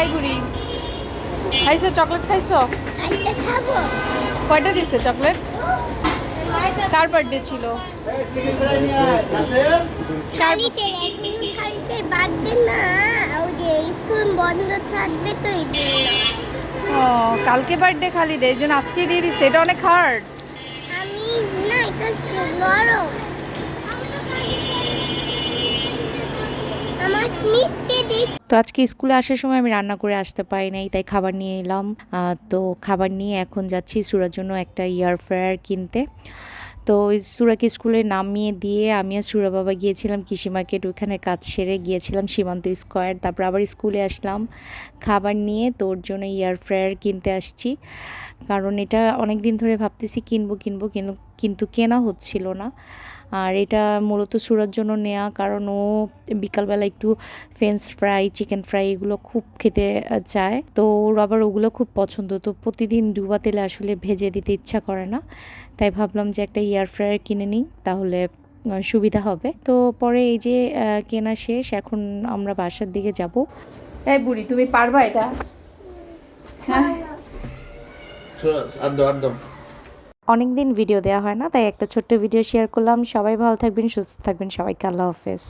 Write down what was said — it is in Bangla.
এই বুড়ি, খাইছো চকলেট? খাইছো? কয়টা দিছে চকলেট? কার বার্থডে ছিল? ও কালকে বার্থডে খালিদের, এই জন্য আজকে দিয়ে দিচ্ছে। এটা অনেক হার্ড। তো আজকে স্কুলে আসার সময় আমি রান্না করে আসতে পারি নাই, তাই খাবার নিয়ে এলাম। তো খাবার নিয়ে এখন যাচ্ছি সুরার জন্য একটা এয়ার ফ্রায়ার কিনতে। তো সুরাকে স্কুলে নামিয়ে দিয়ে আমি আর সুরা বাবা গিয়েছিলাম কৃষি মার্কেট, ওইখানে কাজ সেরে গিয়েছিলাম সীমান্ত স্কোয়ার। তারপর আবার স্কুলে আসলাম খাবার নিয়ে। তোর জন্য এয়ার ফ্রায়ার কিনতে আসছি, কারণ এটা অনেক দিন ধরে ভাবতেছি কিনবো কিনবো, কিন্তু কেনা হচ্ছিল না। আর এটা মূলত সুরার জন্য নেওয়া, কারণ ও বিকালবেলা একটু ফ্রেঞ্চ ফ্রাই, চিকেন ফ্রাই এগুলো খুব খেতে চায়। তো ওর আবার ওগুলো খুব পছন্দ। তো প্রতিদিন ডুবা তেলে আসলে ভেজে দিতে ইচ্ছা করে না, তাই ভাবলাম যে একটা এয়ার ফ্রায়ার কিনে নিই, তাহলে সুবিধা হবে। তো পরে এই যে কেনা শেষ, এখন আমরা বাসার দিকে যাব। এই বুড়ি, তুমি পারবা এটা? হ্যাঁ, অনেকদিন ভিডিও দেওয়া হয় না, তাই একটা ছোট্ট ভিডিও শেয়ার করলাম। সবাই ভালো থাকবেন, সুস্থ থাকবেন, সবাইকে আল্লাহ হাফেজ।